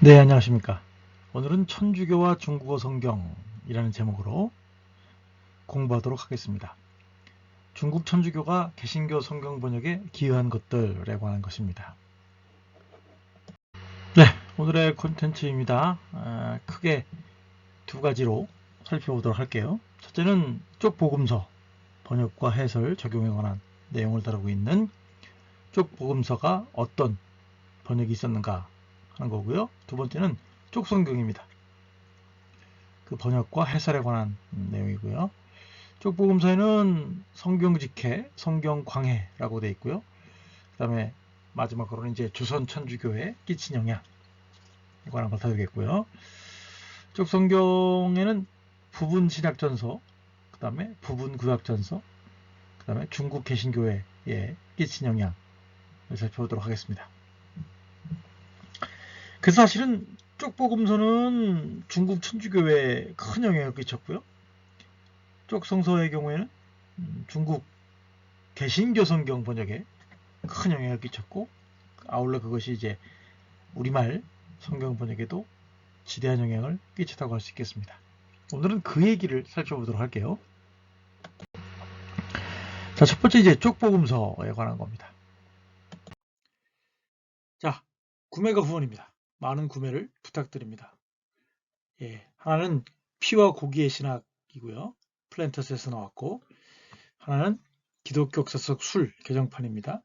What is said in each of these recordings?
네, 안녕하십니까. 오늘은 천주교와 중국어 성경이라는 제목으로 공부하도록 하겠습니다. 중국 천주교가 개신교 성경 번역에 기여한 것들에 관한 것입니다. 네, 오늘의 콘텐츠입니다. 크게 두 가지로 살펴보도록 할게요. 첫째는 쪽복음서 번역과 해설 적용에 관한 내용을 다루고 있는 쪽복음서가 어떤 번역이 있었는가 하는 거고요. 두 번째는 쪽성경입니다. 그 번역과 해설에 관한 내용이고요. 쪽복음서에는 성경직해, 성경광해라고 되어 있고요. 그 다음에 마지막으로는 이제 조선 천주교에 끼친 영향에 관한 걸 다루겠고요. 쪽성경에는 부분 신약전서, 그 다음에 부분 구약전서, 그 다음에 중국 개신교회에 끼친 영향을 살펴보도록 하겠습니다. 그래서 사실은 쪽복음서는 중국 천주교회에 큰 영향을 끼쳤고요. 쪽성서의 경우에는 중국 개신교 성경 번역에 큰 영향을 끼쳤고, 아울러 그것이 이제 우리말 성경 번역에도 지대한 영향을 끼쳤다고 할 수 있겠습니다. 오늘은 그 얘기를 살펴보도록 할게요. 자, 첫 번째 이제 쪽복음서에 관한 겁니다. 자, 구매가 후원입니다. 많은 구매를 부탁드립니다. 예, 하나는 피와 고기의 신학이고요. 플랜터스에서 나왔고, 하나는 기독교 역사적 술 개정판입니다.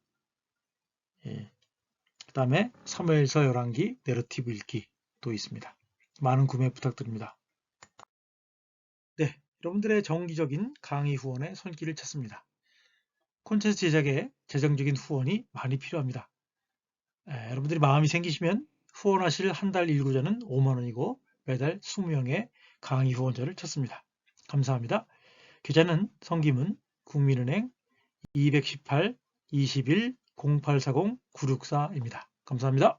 예, 그 다음에 사무엘서 열왕기 내러티브 읽기도 있습니다. 많은 구매 부탁드립니다. 네, 여러분들의 정기적인 강의 후원의 손길을 찾습니다. 콘텐츠 제작에 재정적인 후원이 많이 필요합니다. 여러분들이 마음이 생기시면 후원하실 한 달 일구자는 5만원이고 매달 20명의 강의 후원자를 찾습니다. 감사합니다. 계좌는 성김은 국민은행 218 21 0840 964입니다. 감사합니다.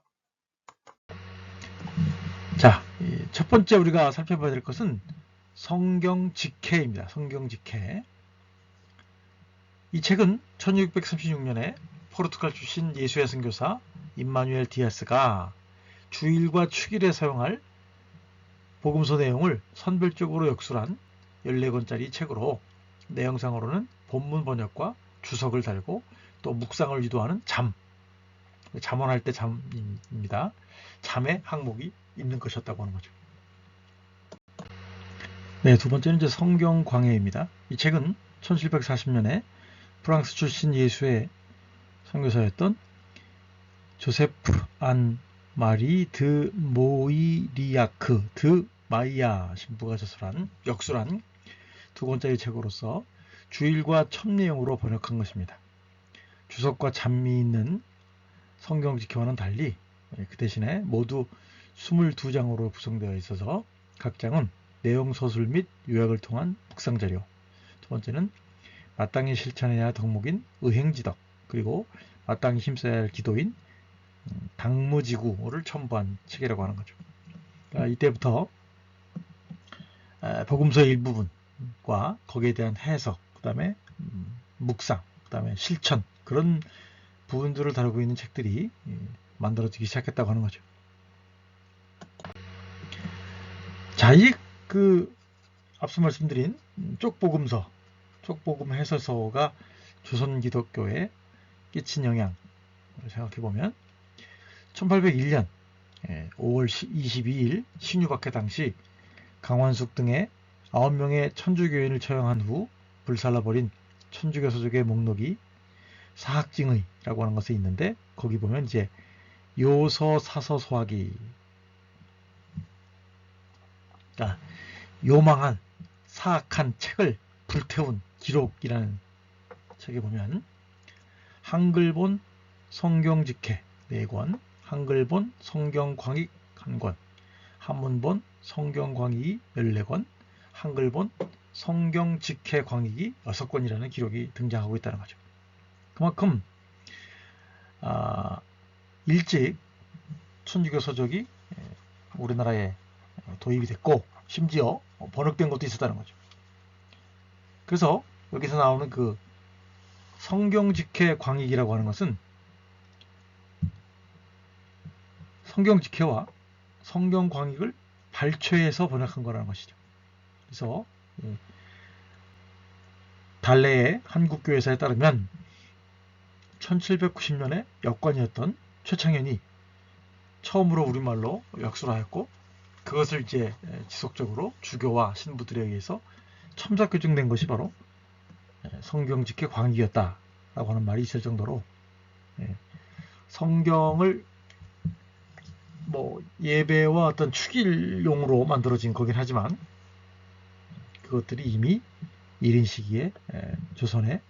자, 첫 번째 우리가 살펴봐야 될 것은 성경직해입니다. 성경직해. 이 책은 1636년에 포르투갈 출신 예수의 선교사 임마누엘 디아스가 주일과 축일에 사용할 복음서 내용을 선별적으로 역술한 14권짜리 책으로 내용상으로는 본문 번역과 주석을 달고 또 묵상을 유도하는 잠언할 때 잠입니다. 잠의 항목이 있는 것이었다고 하는 거죠. 네, 두 번째는 이제 성경광해입니다. 이 책은 1740년에 프랑스 출신 예수의 선교사였던 조세프 안 마리 드 모이리아크 드 마이야 신부가 역술한 두 권짜리 책으로서 주일과 첫 내용으로 번역한 것입니다. 주석과 잠이 있는 성경직해와는 달리 그 대신에 모두 22장으로 구성되어 있어서 각 장은 내용 서술 및 요약을 통한 묵상자료, 두 번째는 마땅히 실천해야 할 덕목인 의행지덕, 그리고 마땅히 힘써야 할 기도인 당무지구를 첨부한 책이라고 하는 거죠. 이때부터 복음서의 일부분과 거기에 대한 해석, 그 다음에 묵상, 그 다음에 실천, 그런 부분들을 다루고 있는 책들이 만들어지기 시작했다고 하는 거죠. 자, 앞서 말씀드린 쪽복음서, 쪽복음 해설서가 조선 기독교에 끼친 영향을 생각해보면 1801년 5월 22일 신유박해 당시 강원숙 등의 9명의 천주교인을 처형한 후 불살라버린 천주교 서적의 목록이 사학징의라고 하는 것에 있는데, 거기 보면 이제 요서 사서 소학이, 그러니까 요망한 사악한 책을 불태운 기록이라는 책에 보면 한글본 성경직해 4권, 한글본 성경광익 1권, 한문본 성경광익이 14권, 한글본 성경직해 광익이 6권이라는 기록이 등장하고 있다는 거죠. 그만큼 일찍 천주교 서적이 우리나라에 도입이 됐고 심지어 번역된 것도 있었다는 거죠. 그래서 여기서 나오는 그 성경직해 광익이라고 하는 것은 성경직해와 성경 광익을 발췌해서 번역한 거라는 것이죠. 그래서 달래의 한국교회사에 따르면 1790년에 역관이었던 최창현이 처음으로 우리말로 역수를 하였고, 그것을 이제 지속적으로 주교와 신부들에 의해서 첨삭교증된 것이 바로 성경직계 광익이었다라고 하는 말이 있을 정도로, 성경을 뭐 예배와 어떤 축일용으로 만들어진 거긴 하지만 그것들이 이미 이른 시기에 조선에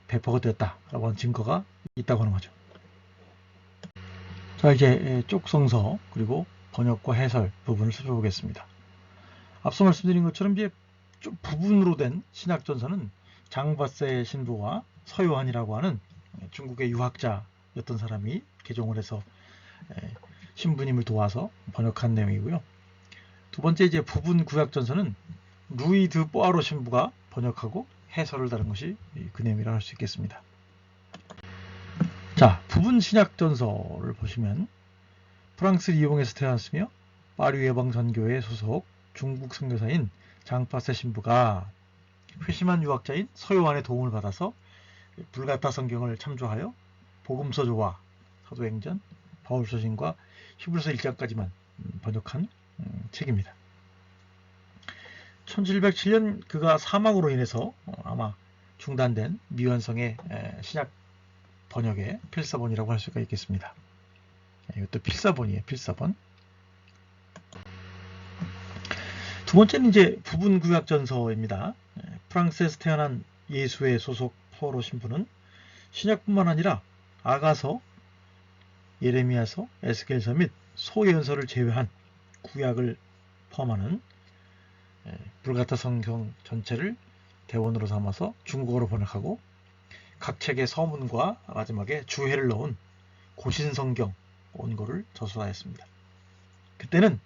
배포가 되었다라고 하는 증거가 있다고 하는 거죠. 자, 이제 쪽성서 그리고 번역과 해설 부분을 살펴보겠습니다. 앞서 말씀드린 것처럼 이제 좀 부분으로 된 신약전서는 장바세 신부와 서요한이라고 하는 중국의 유학자였던 사람이 개종을 해서 신부님을 도와서 번역한 내용이고요. 두 번째 이제 부분 구약전서는 루이 드 뽀아로 신부가 번역하고 해설을 다룬 것이 그 내용이라고 할 수 있겠습니다. 자, 부분 신약전서를 보시면 프랑스 리옹에서 태어났으며 파리 예방선교회 소속 중국 선교사인 장파세 신부가 회심한 유학자인 서요한의 도움을 받아서 불가타 성경을 참조하여 복음서조와 사도행전, 바울서신과 히브리서 1장까지만 번역한 책입니다. 1707년 그가 사망으로 인해서 아마 중단된 미완성의 신약 번역의 필사본이라고 할 수가 있겠습니다. 이것도 필사본이에요. 필사본. 두 번째는 이제 부분 구약전서입니다. 프랑스에서 태어난 예수의 소속 포로 신부는 신약뿐만 아니라 아가서, 예레미야서, 에스겔서 및 소예언서를 제외한 구약을 포함하는 불가타 성경 전체를 대원으로 삼아서 중국어로 번역하고 각 책의 서문과 마지막에 주해를 넣은 고신성경 원고를 저술하였습니다. 그때는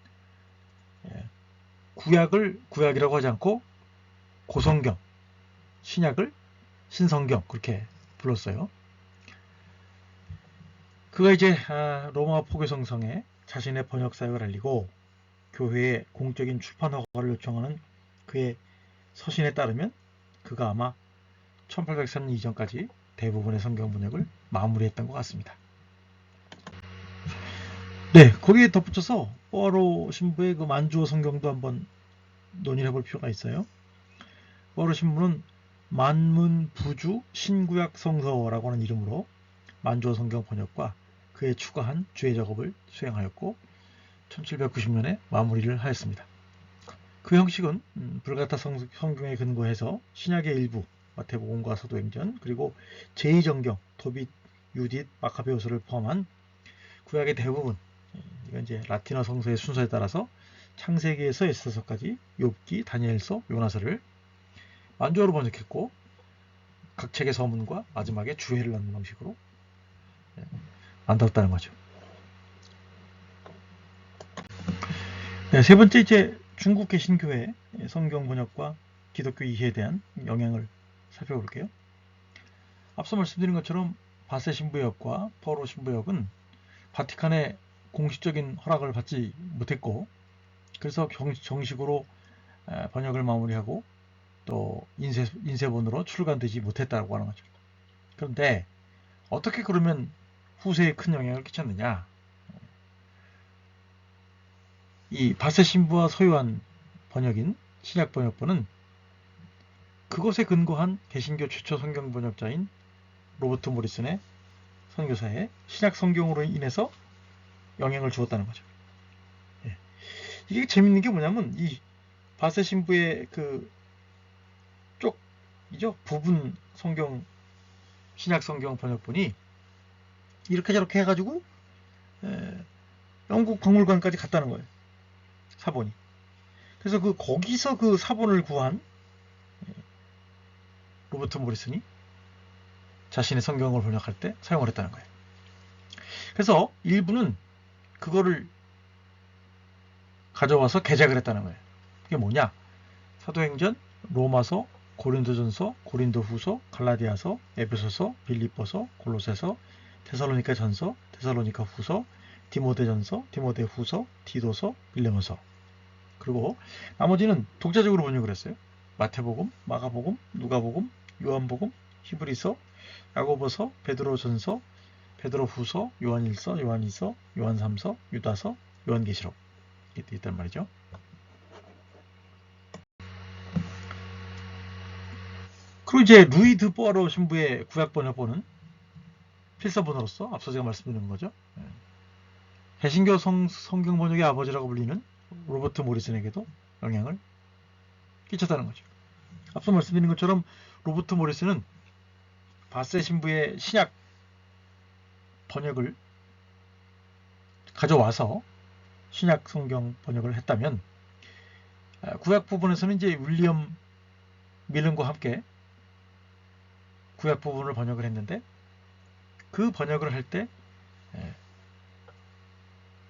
구약을 구약이라고 하지 않고 고성경, 신약을 신성경 그렇게 불렀어요. 그가 이제 로마 포교성성에 자신의 번역 사역을 알리고 교회에 공적인 출판 허가를 요청하는 그의 서신에 따르면 그가 아마 1803년 이전까지 대부분의 성경 번역을 마무리했던 것 같습니다. 네, 거기에 덧붙여서 뽀아로 신부의 그 만주어 성경도 한번 논의를 해볼 필요가 있어요. 뽀아로 신부는 만문부주 신구약 성서라고 하는 이름으로 만주어 성경 번역과 그에 추가한 주해 작업을 수행하였고 1790년에 마무리를 하였습니다. 그 형식은 불가타 성경에 근거해서 신약의 일부 마태복음과 사도행전 그리고 제2정경 도빗, 유딧, 마카베오서를 포함한 구약의 대부분, 이건 이제 라틴어 성서의 순서에 따라서 창세기에서 에스더서까지 욥기, 다니엘서, 요나서를 만주어로 번역했고 각 책의 서문과 마지막에 주해를 넣는 방식으로 만들었다는 거죠. 네, 세 번째 이제 중국 개신교회 성경 번역과 기독교 이해에 대한 영향을 살펴볼게요. 앞서 말씀드린 것처럼 바세 신부의 역과 포로 신부의 역은 바티칸의 공식적인 허락을 받지 못했고 그래서 정식으로 번역을 마무리하고 또 인쇄본으로 출간되지 못했다고 하는 거죠. 그런데 어떻게 그러면 후세에 큰 영향을 끼쳤느냐? 이 바세 신부와 서유한 번역인 신약 번역본은 그것에 근거한 개신교 최초 성경 번역자인 로버트 모리슨의 선교사의 신약 성경으로 인해서 영향을 주었다는 거죠. 이게 재밌는 게 뭐냐면 이 바세 신부의 그 쪽이죠 부분 성경 신약 성경 번역본이 이렇게 저렇게 해가지고 영국 박물관까지 갔다는 거예요. 사본이. 그래서 거기서 그 사본을 구한 로버트 모리슨이 자신의 성경을 번역할 때 사용을 했다는 거예요. 그래서 일부는 그거를 가져와서 개작을 했다는 거예요. 그게 뭐냐? 사도행전, 로마서, 고린도전서, 고린도후서, 갈라디아서, 에베소서, 빌립보서, 골로새서, 데살로니가 전서, 데살로니가 후서, 디모데전서, 디모데후서, 디도서, 빌레몬서. 그리고 나머지는 독자적으로 번역을 했어요. 마태복음, 마가복음, 누가복음, 요한복음, 히브리서, 야고보서, 베드로전서, 베드로후서, 요한일서, 요한이서, 요한삼서, 유다서, 요한계시록 이렇게 있단 말이죠. 그리고 이제 루이 드 뽀아로 신부의 구약 번역본은 필사본으로서 앞서 제가 말씀드린 거죠. 개신교 성경 번역의 아버지라고 불리는 로버트 모리슨에게도 영향을 끼쳤다는 거죠. 앞서 말씀드린 것처럼 로버트 모리슨은 바세 신부의 신약 번역을 가져와서 신약 성경 번역을 했다면 구약 부분에서는 이제 윌리엄 밀런과 함께 구약 부분을 번역을 했는데 그 번역을 할 때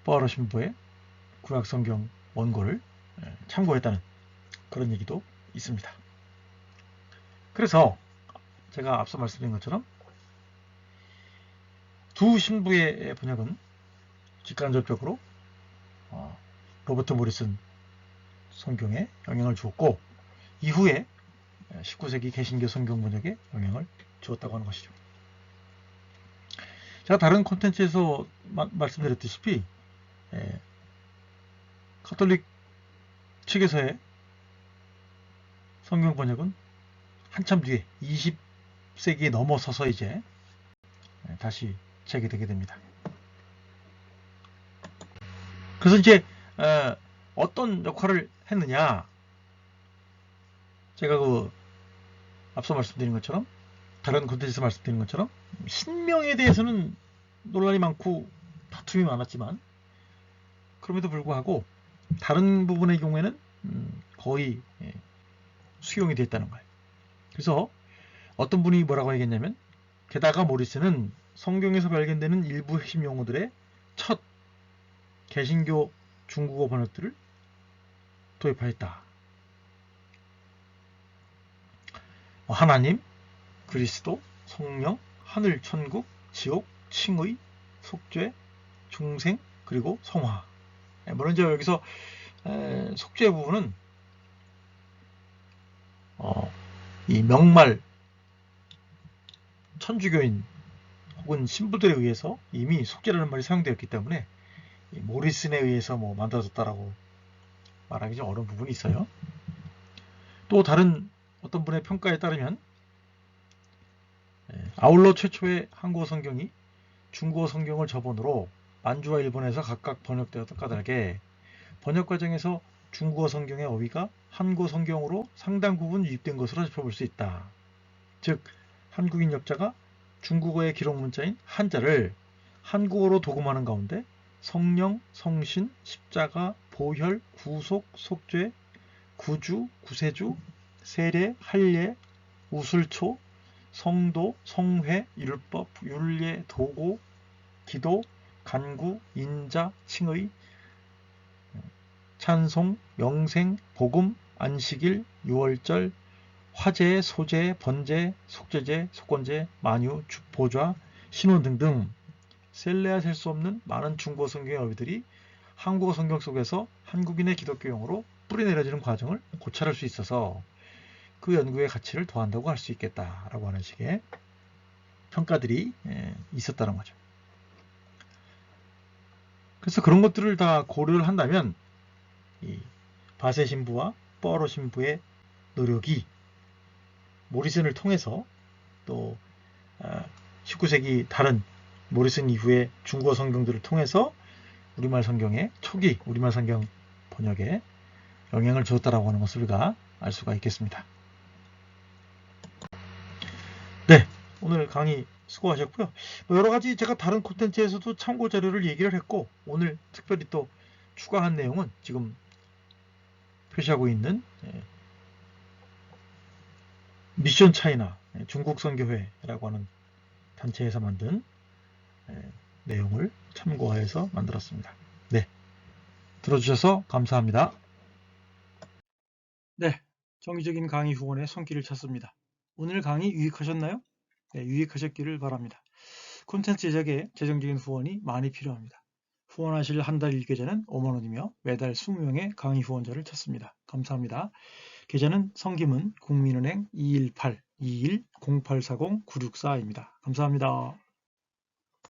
뽀아로 신부의 구약 성경 원고를 참고했다는 그런 얘기도 있습니다. 그래서 제가 앞서 말씀드린 것처럼 두 신부의 번역은 직간접적으로 로버트 모리슨 성경에 영향을 주었고 이후에 19세기 개신교 성경 번역에 영향을 주었다고 하는 것이죠. 제가 다른 콘텐츠에서 말씀드렸다시피 카톨릭 측에서의 성경 번역은 한참 뒤에 20세기에 넘어서서 이제 다시 재개되게 됩니다. 그래서 이제 어떤 역할을 했느냐, 제가 앞서 말씀드린 것처럼 다른 콘텐츠에서 말씀드린 것처럼 신명에 대해서는 논란이 많고 다툼이 많았지만 그럼에도 불구하고 다른 부분의 경우에는 거의 수용이 됐다는 거예요. 그래서 어떤 분이 뭐라고 얘기했냐면 게다가 모리슨은 성경에서 발견되는 일부 핵심 용어들의 첫 개신교 중국어 번역들을 도입하였다. 하나님, 그리스도, 성령, 하늘, 천국, 지옥, 칭의, 속죄, 중생, 그리고 성화. 물론 이제 여기서 속죄 부분은 이 명말 천주교인 혹은 신부들에 의해서 이미 속죄라는 말이 사용되었기 때문에 모리슨에 의해서 만들어졌다라고 말하기 좀 어려운 부분이 있어요. 또 다른 어떤 분의 평가에 따르면 아울러 최초의 한국어 성경이 중국어 성경을 저본으로 만주와 일본에서 각각 번역되었던 까닭에 번역 과정에서 중국어 성경의 어휘가 한국어 성경으로 상당 부분 유입된 것으로 짚어볼 수 있다. 즉 한국인 역자가 중국어의 기록 문자인 한자를 한국어로 도금하는 가운데 성령, 성신, 십자가, 보혈, 구속, 속죄, 구주, 구세주, 세례, 할례, 우슬초, 성도, 성회, 율법, 율례, 도고, 기도, 간구, 인자, 칭의, 찬송, 영생, 복음, 안식일, 유월절, 화제, 소제, 번제, 속죄제, 속건제, 만유, 보좌, 신원 등등 셀래야 셀 수 없는 많은 중국어 성경의 어휘들이 한국어 성경 속에서 한국인의 기독교용어로 뿌리내려지는 과정을 고찰할 수 있어서 그 연구의 가치를 더한다고 할 수 있겠다라고 하는 식의 평가들이 있었다는 거죠. 그래서 그런 것들을 다 고려를 한다면 이 바세 신부와 뽀아로 신부의 노력이 모리슨을 통해서 또 19세기 다른 모리슨 이후의 중국어 성경들을 통해서 우리말 성경의 초기 우리말 성경 번역에 영향을 주었다라고 하는 것을 우리가 알 수가 있겠습니다. 네, 오늘 강의 수고하셨고요. 여러 가지 제가 다른 콘텐츠에서도 참고 자료를 얘기를 했고 오늘 특별히 또 추가한 내용은 지금 표시하고 있는 미션 차이나 중국 선교회라고 하는 단체에서 만든 내용을 참고하여서 만들었습니다. 네, 들어주셔서 감사합니다. 네, 정기적인 강의 후원의 손길을 찾습니다. 오늘 강의 유익하셨나요? 네, 유익하셨기를 바랍니다. 콘텐츠 제작에 재정적인 후원이 많이 필요합니다. 후원하실 한 달 1계좌는 5만원이며 매달 20명의 강의 후원자를 찾습니다. 감사합니다. 계좌는 성김은 국민은행 218-21-0840-964입니다. 감사합니다.